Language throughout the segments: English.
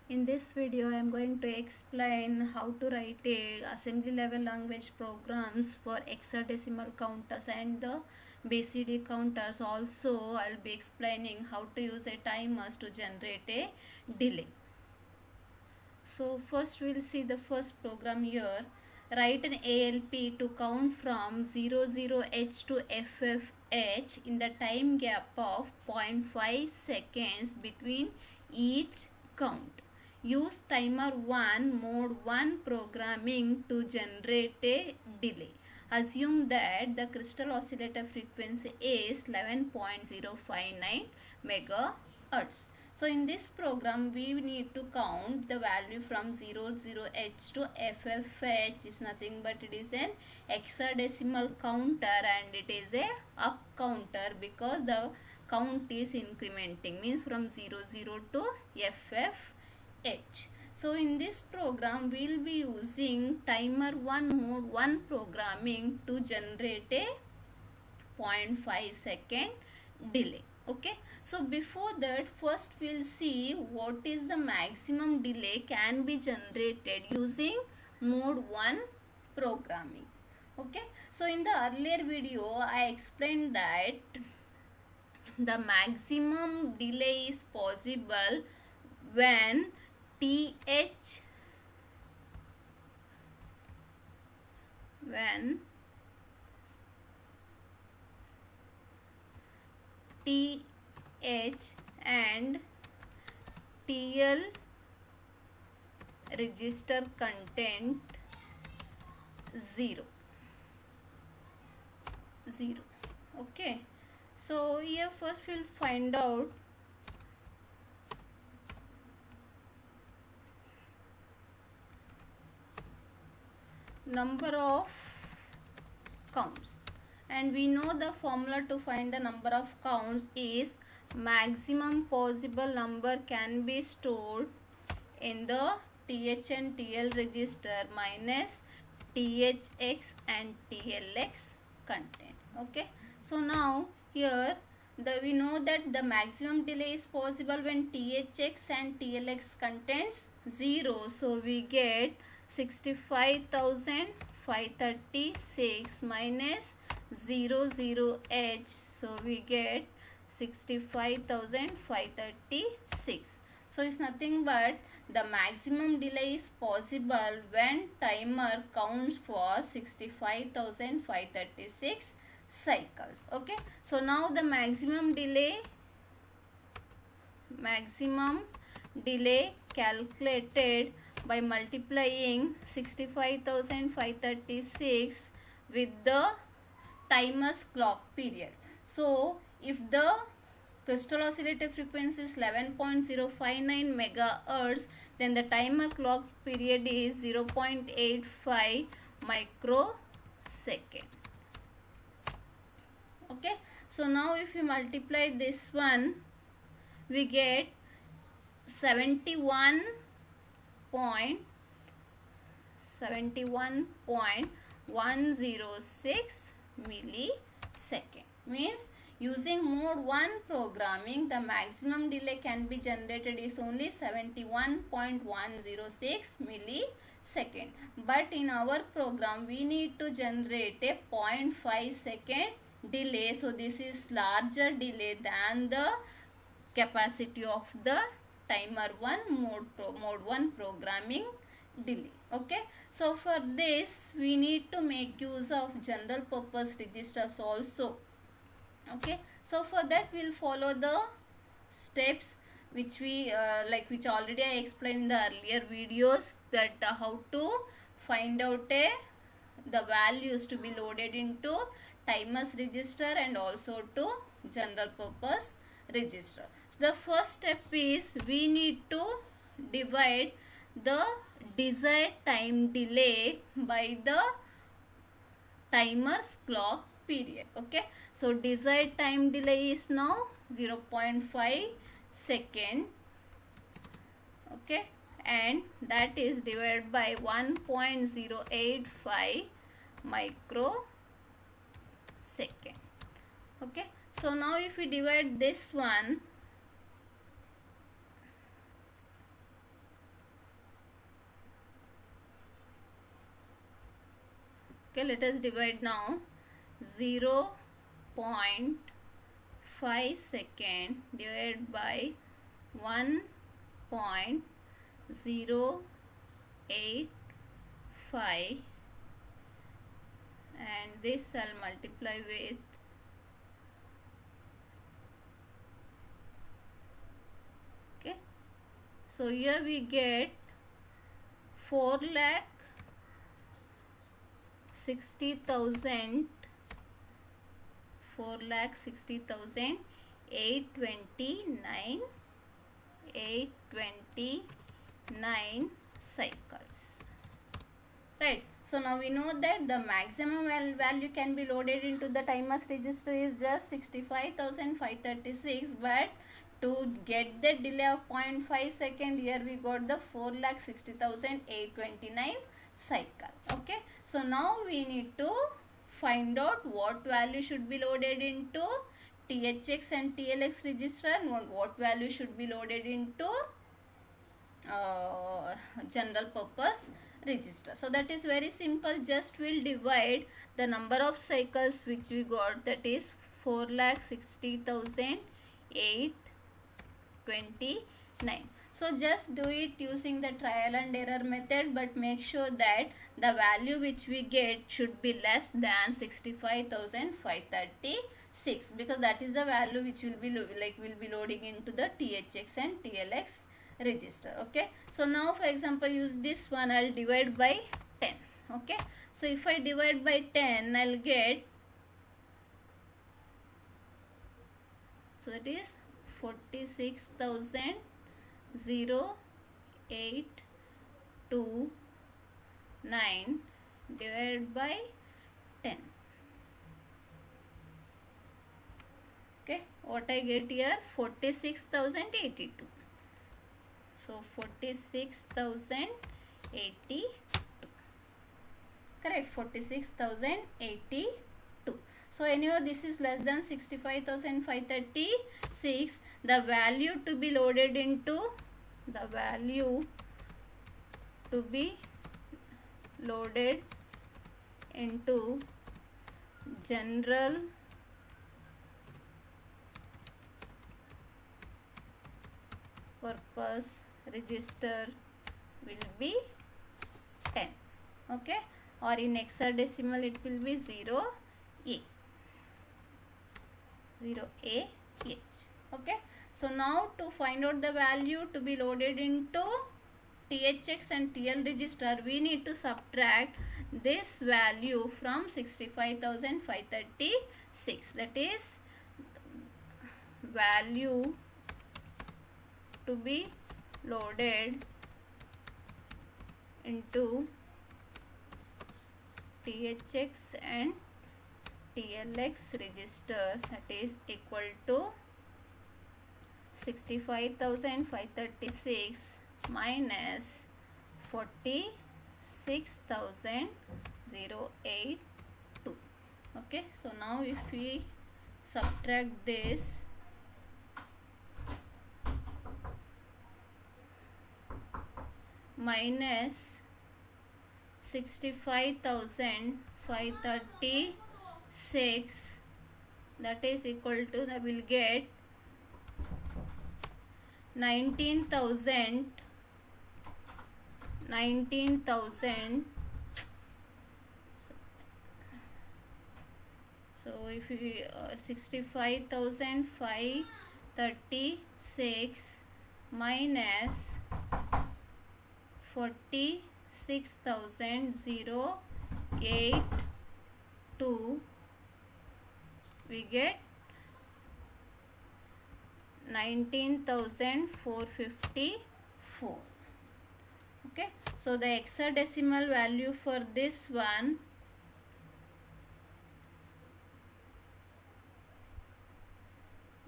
In this video, I am going to explain how to write a assembly level language programs for hexadecimal counters and the BCD counters. Also, I'll be explaining how to use a timers to generate a delay. So first we'll see the first program here. Write an ALP to count from 00H to FFH in the time gap of 0.5 seconds between each count. Use timer 1 mode 1 programming to generate a delay. Assume that the crystal oscillator frequency is 11.059 megahertz. So in this program we need to count the value from 00H to FFH is nothing but it is an hexadecimal counter and it is a up counter because the count is incrementing, means from 00 to FFH. So in this program we will be using timer 1 mode 1 programming to generate a 0.5 second delay. Okay, so before that first we'll see what is the maximum delay can be generated using mode 1 programming. Okay, so in the earlier video I explained that the maximum delay is possible when TH and TL register content 0. Okay, so here first we'll find out number of counts, and we know the formula to find the number of counts is maximum possible number can be stored in the TH and TL register minus THX and TLX content. Okay, so now here we know that the maximum delay is possible when THX and TLX contains 0, so we get 65,536 minus 00H, so we get 65,536. So it's nothing but the maximum delay is possible when timer counts for 65,536 cycles. Okay, so now the maximum delay calculated by multiplying 65,536 with the timer's clock period. So if the crystal oscillator frequency is 11.059 megahertz, then the timer clock period is 0.85 microsecond. Okay, so now if we multiply this one, we get 71.106 millisecond. Means using mode 1 programming, the maximum delay can be generated is only 71.106 millisecond. But in our program, we need to generate a 0.5 second delay. So this is larger delay than the capacity of the timer 1 mode 1 programming delay. Okay, so for this we need to make use of general purpose registers also. Okay, so for that we'll follow the steps which we which already I explained in the earlier videos, that how to find out the values to be loaded into timers register and also to general purpose register. So the first step is we need to divide the desired time delay by the timer's clock period. Okay, so desired time delay is now 0.5 second. Okay, and that is divided by 1.085 microsecond. Okay, so now if we divide this one Okay, let us divide now. 0.5 second divided by 1.085, and this I'll multiply with okay. So here we get 4,60,000, 829 cycles, right? So now we know that the maximum value can be loaded into the timers register is just 65,536, but to get the delay of 0.5 second, here we got the 4,60,829 cycle. Okay, so now we need to find out what value should be loaded into THX and TLX register and what value should be loaded into general purpose register. So that is very simple. Just we'll divide the number of cycles which we got, that is 4,60,829. So just do it using the trial and error method, but make sure that the value which we get should be less than 65,536, because that is the value which will be loading into the THX and TLX register. Okay, so now for example use this one, I'll divide by 10. Okay, so if I divide by 10, I'll get, so it is 46,00829 divided by 10. Okay, what I get here, 46,082. So 46,082, correct, 46,082. So anyhow this is less than 65,536. The value to be loaded into, general purpose register will be 10. Okay, or in hexadecimal it will be 0A, 0AH. Okay, so now to find out the value to be loaded into THX and TL register, we need to subtract this value from 65,536. That is value to be loaded into THX and TLX register, that is equal to 65,536 minus 46,082. Okay, so now if we subtract this, minus 65,536, that is equal to, that will get 19,000. So if we 65,536 minus 46,082, we get 19,454. Okay, so the hexadecimal value for this one,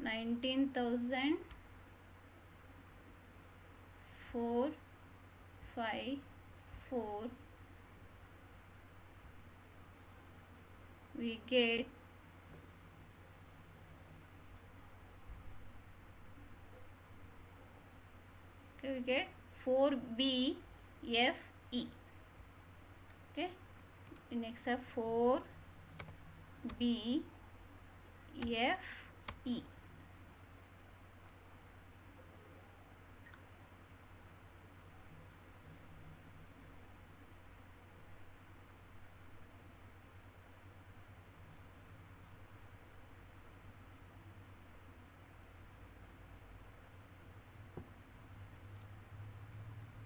$19,454, we get we get 4BFE. Okay, next have 4 B F E.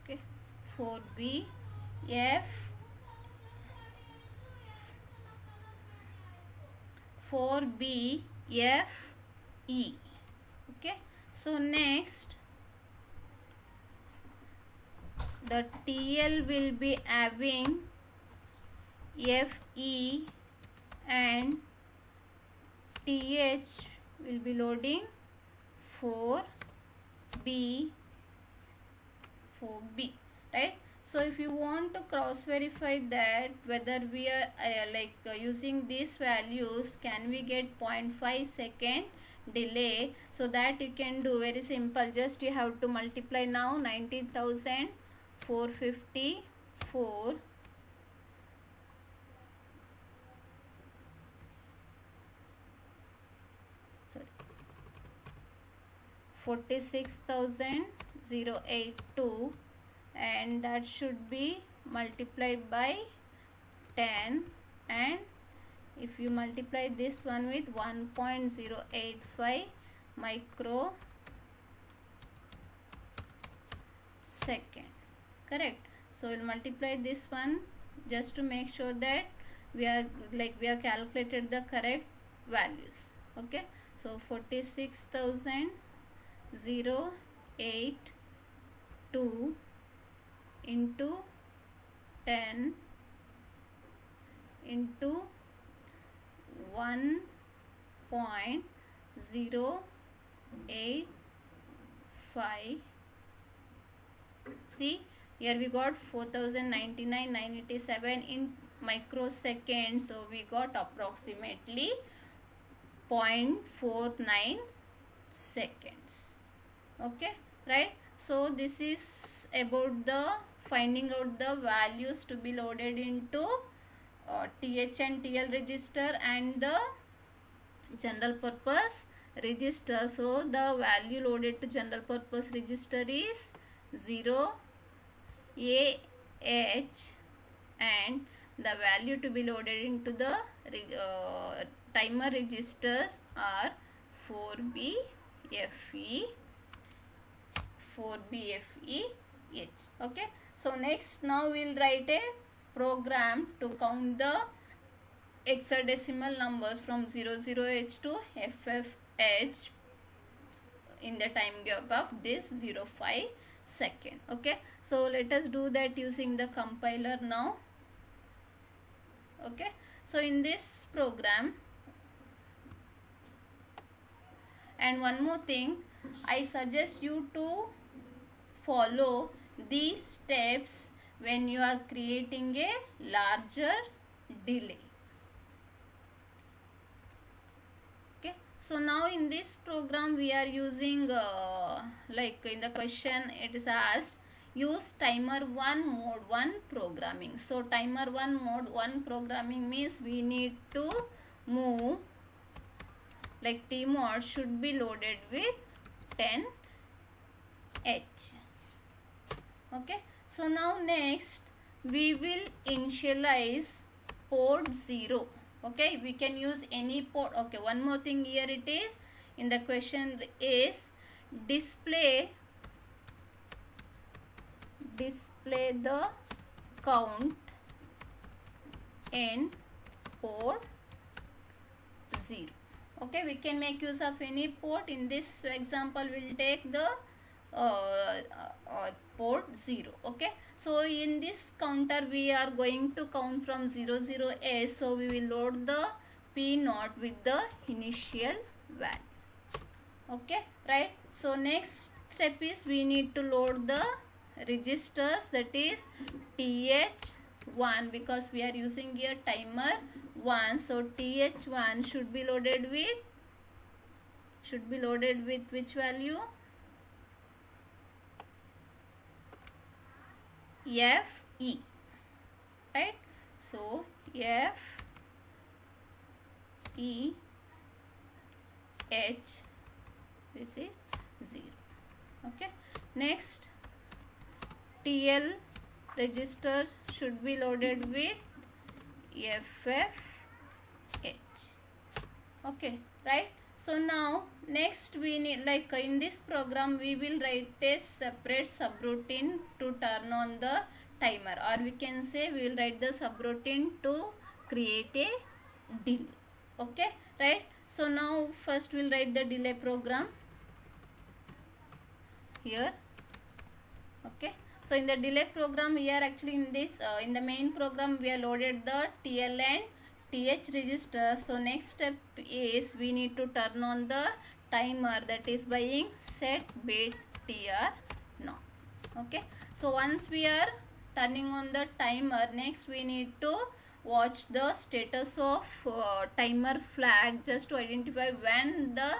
Okay, 4 B F 4 B F E. Okay, so next the TL will be having F E and TH will be loading 4 B, right? So if you want to cross verify that whether we are using these values, can we get 0.5 second delay, so that you can do very simple. Just you have to multiply now 19,454 46,082, and that should be multiplied by 10, and if you multiply this one with 1.085 micro second, correct? So we'll multiply this one just to make sure that we are calculated the correct values. Okay, so 46,082 into 10 into 1.085. See, here we got 4,099,987 in microseconds, so we got approximately 0.49 seconds. Okay, right? So this is about the finding out the values to be loaded into TH and TL register and the general purpose register. So the value loaded to general purpose register is 0 AH, and the value to be loaded into the timer registers are 4BFE, 4BFEH. Okay, so next now we'll write a program to count the hexadecimal numbers from 00H to FFH in the time gap of this 0.5 second. Okay, so let us do that using the compiler now. Okay, so in this program, and one more thing, I suggest you to follow these steps when you are creating a larger delay. Okay, so now in this program we are using like in the question it is asked, use timer 1 mode 1 programming. So timer 1 mode 1 programming means we need to move, like T mod should be loaded with 10H. Okay, so now next we will initialize port 0. Okay, we can use any port. Okay, one more thing here it is in the question is display the count in port 0. Okay, we can make use of any port. In this example we'll take the port 0. Okay, so in this counter we are going to count from 00A, so we will load the P0 with the initial value. Okay, right? So next step is we need to load the registers, that is TH1, because we are using here timer 1. So TH1 should be loaded with which value? FE, right? So F E H, this is 0. Okay, next TL register should be loaded with FFH. Okay, right? So now next we need, like in this program we will write a separate subroutine to turn on the timer, or we can say we will write the subroutine to create a delay. Okay, right? So now first we'll write the delay program here. Okay, so in the delay program we are actually in this in the main program we are loaded the TL and TH register. So next step is we need to turn on the timer, that is by set bit TR not. Okay, so once we are turning on the timer, next we need to watch the status of timer flag just to identify when the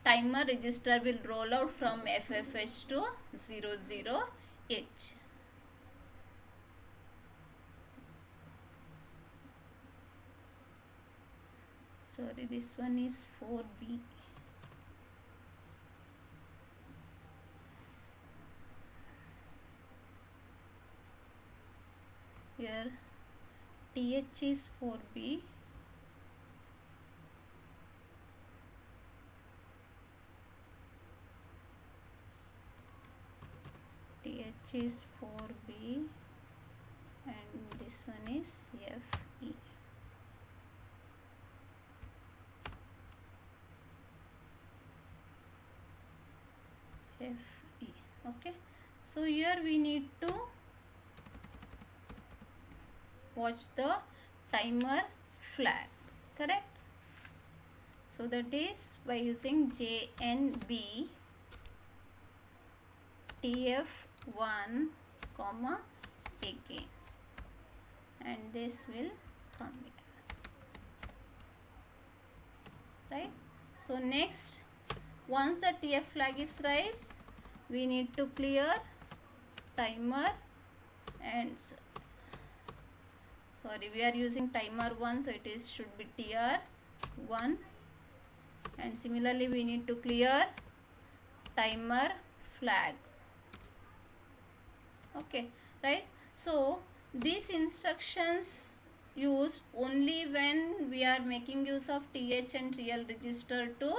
timer register will roll out from FFH to 00H. Sorry, this one is 4B. Here TH is 4B. TH is 4B and this one is FE. FE. Okay, so here we need to watch the timer flag, correct? So that is by using JNB TF1 comma again, and this will come here, right? So next, once the TF flag is raised, we need to clear timer, and sorry, we are using timer 1, so it is should be TR1, and similarly we need to clear timer flag. Okay, right? So these instructions used only when we are making use of TH and TL register to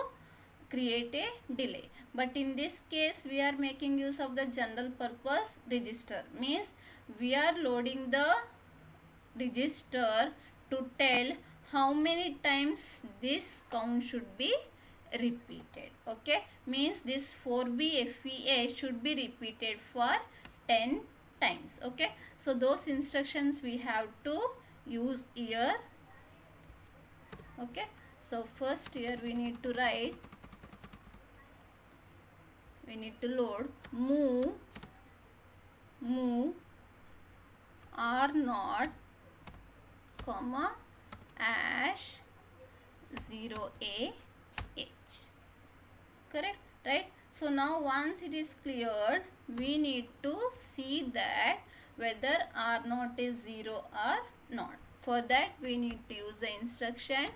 create a delay, but in this case we are making use of the general purpose register, means we are loading the register to tell how many times this count should be repeated. Okay, means this 4B FEA should be repeated for 10 times. Okay, so those instructions we have to use here. Okay, so first here we need to write, we need to load move R0 comma ash 0AH, correct, right? So now once it is cleared, we need to see that whether R0 is 0 or not. For that we need to use the instruction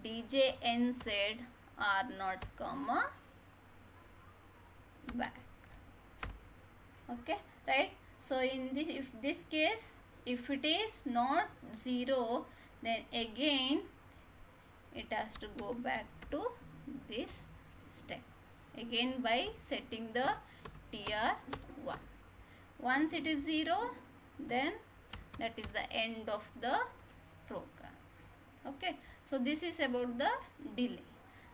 DJNZ R0 comma back. Okay, right? So in this case, if it is not 0, then again it has to go back to this step again by setting the TR1. Once it is 0, then that is the end of the program. Okay, so this is about the delay.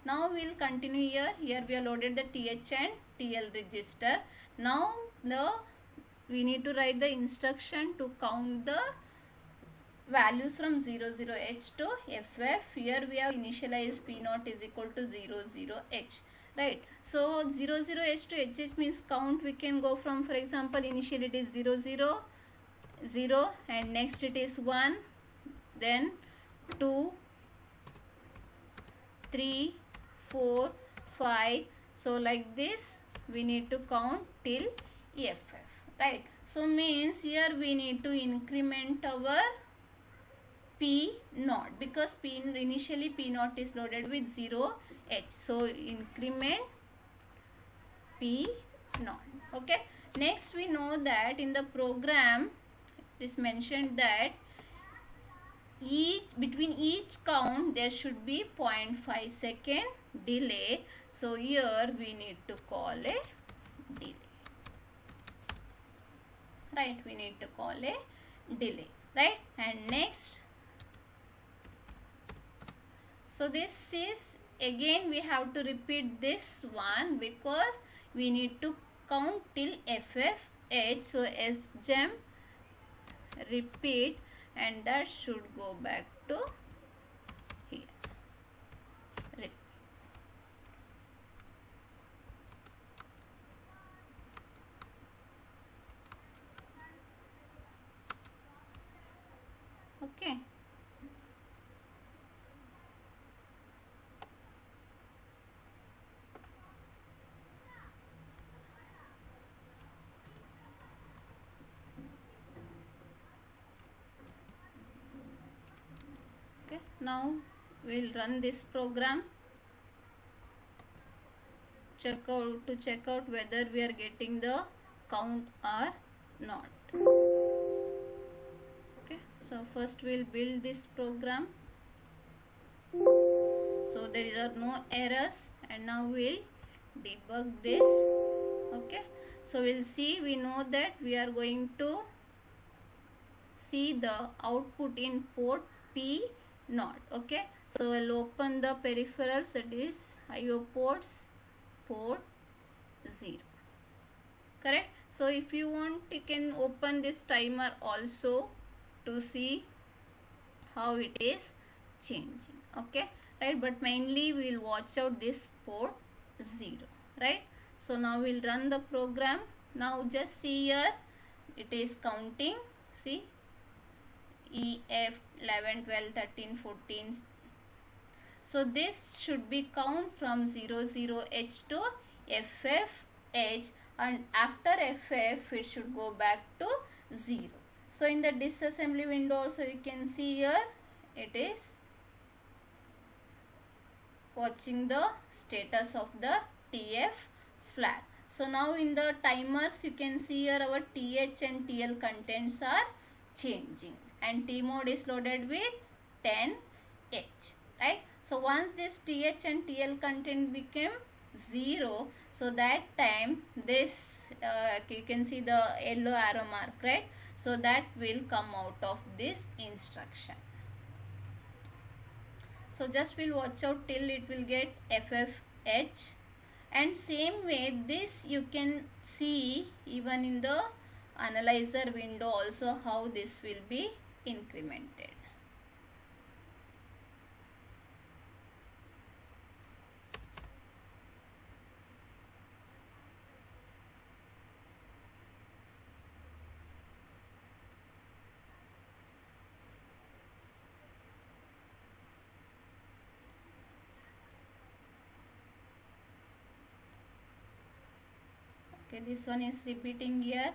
Now we will continue here. Here we have loaded the TH and TL register. Now we need to write the instruction to count the values from 00H to FF. Here we have initialized P0 is equal to 00H, right? So 00H to HH means count we can go from, for example, initially it is 0 0 0 and next it is 1, then 2, 3, 4, 5. So like this we need to count till FF, right? So means here we need to increment our P naught, because initially P naught is loaded with 0h. So increment P naught. Okay. Next we know that in the program it is mentioned that between each count there should be 0.5 second delay. So here we need to call a delay. Right, we need to call a delay. Right, and next, so this is again we have to repeat this one because we need to count till FFH. So SGEM repeat, and that should go back to here. Repeat. Okay. Okay, now we'll run this program. Check out whether we are getting the count or not. Okay, so first we'll build this program. So there are no errors, and now we'll debug this. Okay, so we'll see, we know that we are going to see the output in port P naught. Okay, so I'll open the peripherals, that is IO ports, port 0. Correct. So if you want, you can open this timer also to see how it is changing. Okay, right, but mainly we'll watch out this port 0. Right, so now we'll run the program. Now just see here, it is counting. See, EF 11, 12, 13, 14. So this should be count from 00H to FFH, and after FF it should go back to 0. So in the disassembly window also you can see here, it is watching the status of the TF flag. So now in the timers you can see here our TH and TL contents are changing, and T mode is loaded with 10H. Right, so once this TH and TL content became 0, so that time this you can see the yellow arrow mark, right? So that will come out of this instruction. So just we'll watch out till it will get FFH, and same way this you can see even in the analyzer window also how this will be incremented. Okay, this one is repeating here.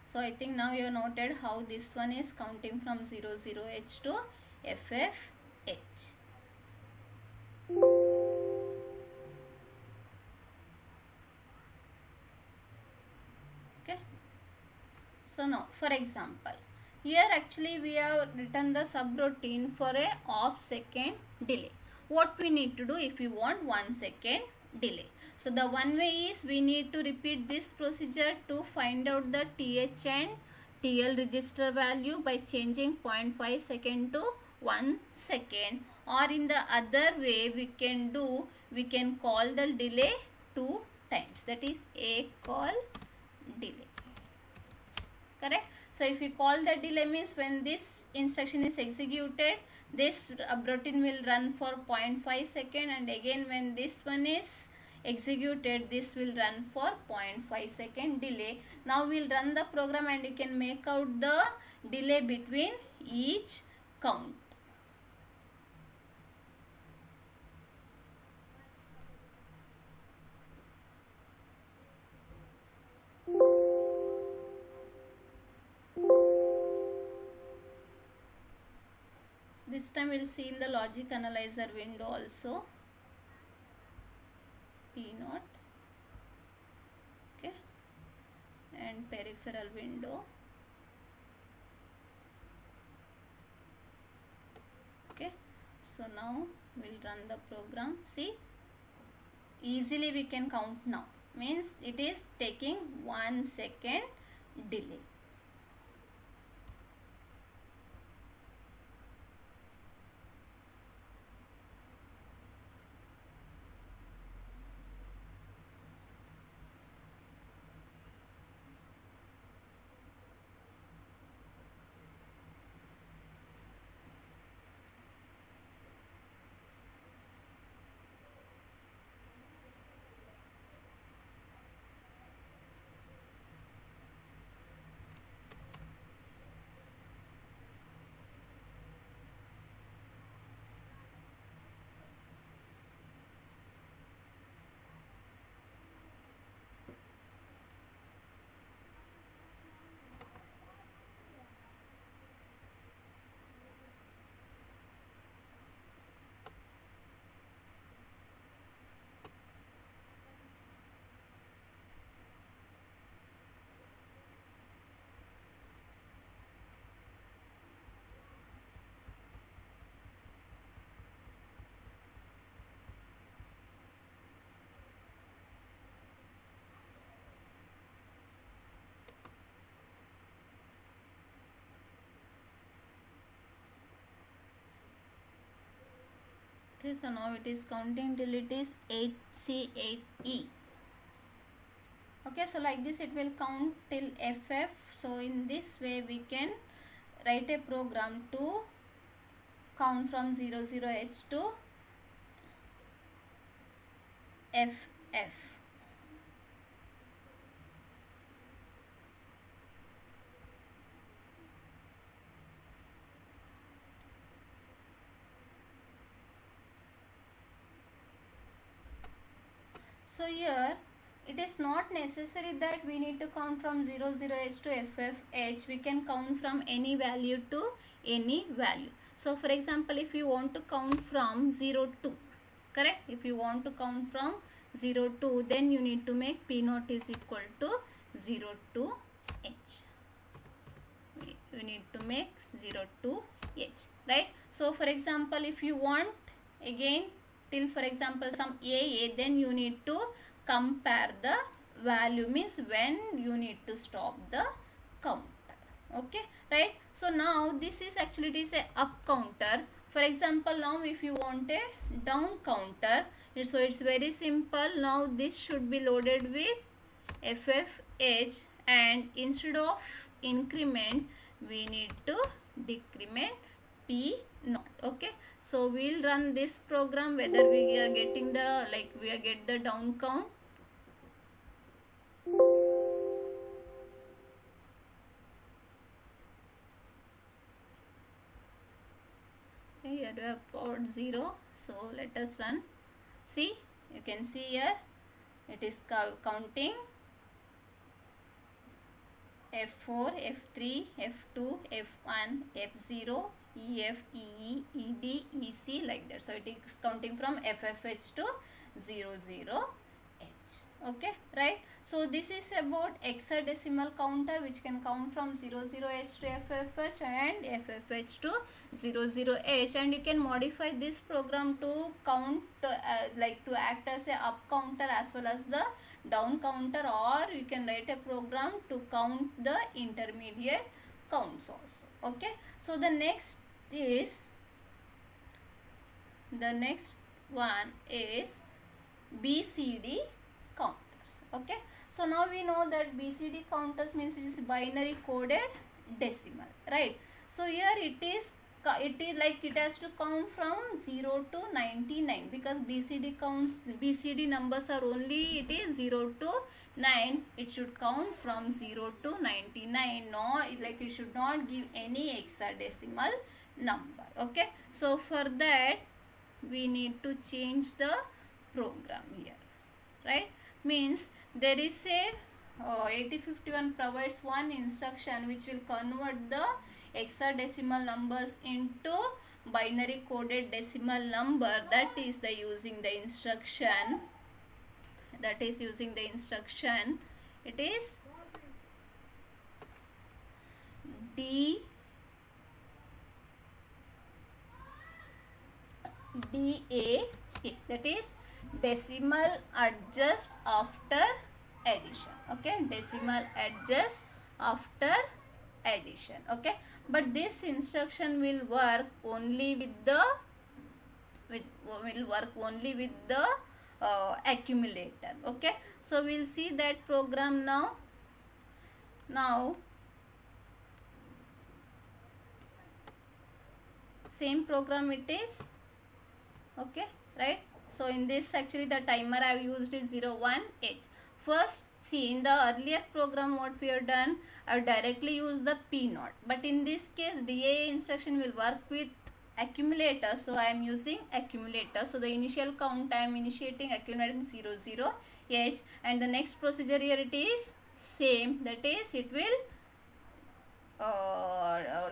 So I think now you have noted how this one is counting from 00H to FFH. Okay. So now for example, here actually we have written the subroutine for a half second delay. What we need to do if we want 1 second delay? So the one way is we need to repeat this procedure to find out the TH and TL register value by changing 0.5 second to 1 second, or in the other way we can call the delay 2 times, that is a call delay. Correct. So if we call the delay means when this instruction is executed, this subroutine will run for 0.5 second, and again when this one is executed, this will run for 0.5 second delay. Now we'll run the program and you can make out the delay between each count. next time we'll see in the logic analyzer window also. P naught. Okay, and peripheral window. Okay, so now we'll run the program. See, easily we can count now, means it is taking 1 second delay. Okay, so now it is counting till it is 8C8E. Okay, so like this it will count till FF. So in this way we can write a program to count from 00H to FF. So here it is not necessary that we need to count from 00H to FFH. We can count from any value to any value. So for example, if you want to count from 0 to, correct? If you want to count from 0 to, then you need to make P naught is equal to 0 to H. You need to make 0 to H, right? So for example, if you want again till for example some AA, then you need to compare the value, means when you need to stop the counter. Okay, right? So now this is actually, it is a up counter. For example, now if you want a down counter, so it's very simple. Now this should be loaded with FFH, and instead of increment we need to decrement P naught. Okay, so we'll run this program whether we are getting the, like we are get the down count. Okay, here we have port 0. So let us run. See, you can see here it is counting F4, F3, F2, F1, F0, EF, EE, ED, EC, like that. So it is counting from FFH to 00H. Okay, right? So this is about hexadecimal counter which can count from 00H to FFH and FFH to 00H, and you can modify this program to count like to act as a up counter as well as the down counter, or you can write a program to count the intermediate counts also. Okay, so the next one is BCD counters. Okay, so now we know that BCD counters means it is binary coded decimal, right? So here it is like it has to count from 0 to 99, because BCD numbers are only, it is 0 to 9. It should count from 0 to 99. No, like it should not give any hexadecimal number. Okay, so for that we need to change the program here, right? Means there is a 8051 provides one instruction which will convert the hexadecimal numbers into binary coded decimal number, that is the using the instruction, it is D DA, that is decimal adjust after addition. Okay, decimal adjust after addition. Okay, but this instruction will work only with the accumulator. Okay, so we'll see that program now. Same program it is. Okay, right? So in this, actually the timer I have used is 01H. First, see, in the earlier program what we have done, I have directly used the P0, but in this case DA instruction will work with accumulator, so I am using accumulator. So the initial count I am initiating accumulating 00H, and the next procedure here it is same, that is it will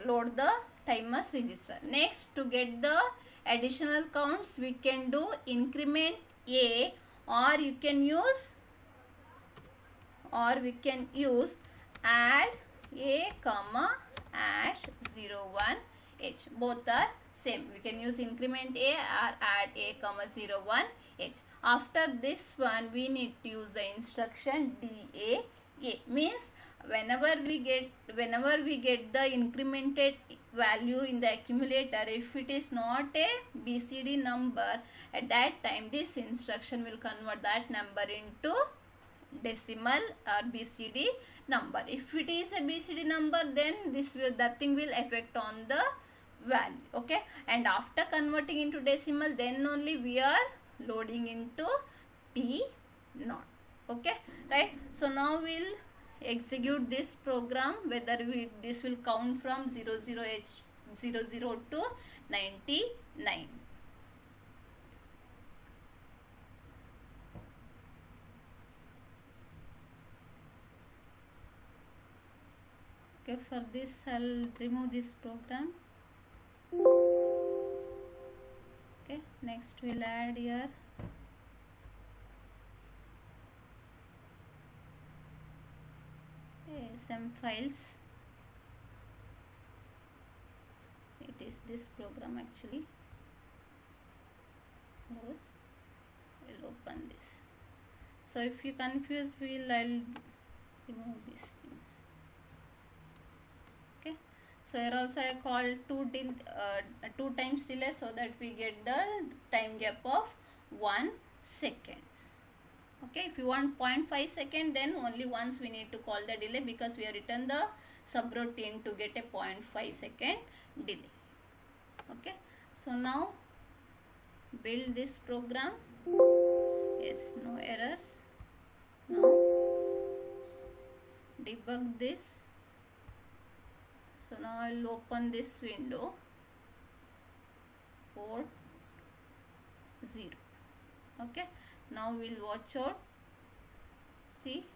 load the timers register. Next, to get the additional counts, we can do increment A, or we can use add A comma hash 01H. Both are same. We can use increment A or add A comma 01H. After this one, we need to use the instruction DAA. Means whenever we get the incremented value in the accumulator, if it is not a BCD number, at that time this instruction will convert that number into decimal or BCD number. If it is a BCD number, then that thing will affect on the value. Okay, and after converting into decimal, then only we are loading into P0. Okay, right? So now we'll execute this program, whether this will count from 00 to 99. Okay, for this I'll remove this program. Okay, next we'll add here some files. It is this program actually. Close. We'll open this. So if you confuse, I'll remove these things. Okay. So here also I called 2 times delay, so that we get the time gap of 1 second. Okay, if you want 0.5 second, then only once we need to call the delay, because we have written the subroutine to get a 0.5 second delay. Okay, so now build this program. Yes, no errors. Now debug this. So now I will open this window, port 0. Okay, now we'll watch out. See,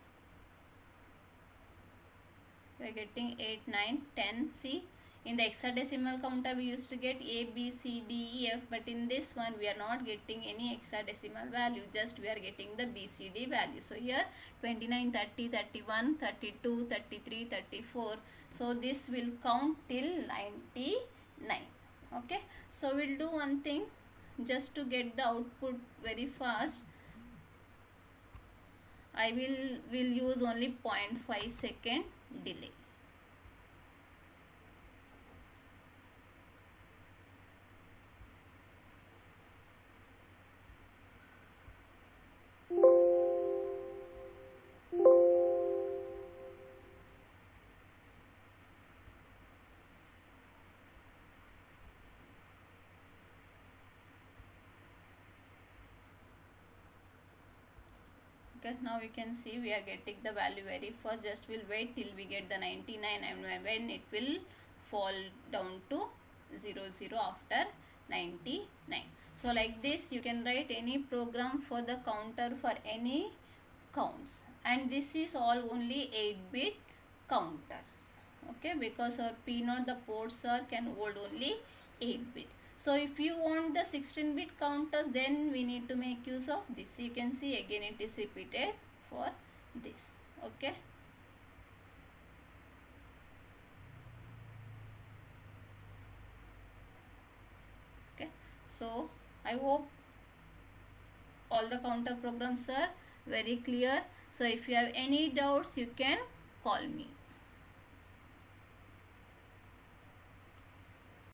we are getting 8, 9, 10. See, in the hexadecimal counter we used to get A, B, C, D, E, F, but in this one we are not getting any hexadecimal value, just we are getting the BCD value. So here 29, 30, 31, 32, 33, 34. So this will count till 99. Okay, so we'll do one thing, just to get the output very fast. I will use only 0.5 second delay. Okay, now we can see we are getting the value very fast. Just we'll wait till we get the 99, and when it will fall down to 00 after 99. So like this you can write any program for the counter for any counts, and this is all only 8-bit counters. Okay, because our P0, the ports can hold only 8-bit. So if you want the 16-bit counters, then we need to make use of this. You can see again it is repeated for this. Okay. Okay. So I hope all the counter programs are very clear. So if you have any doubts, you can call me.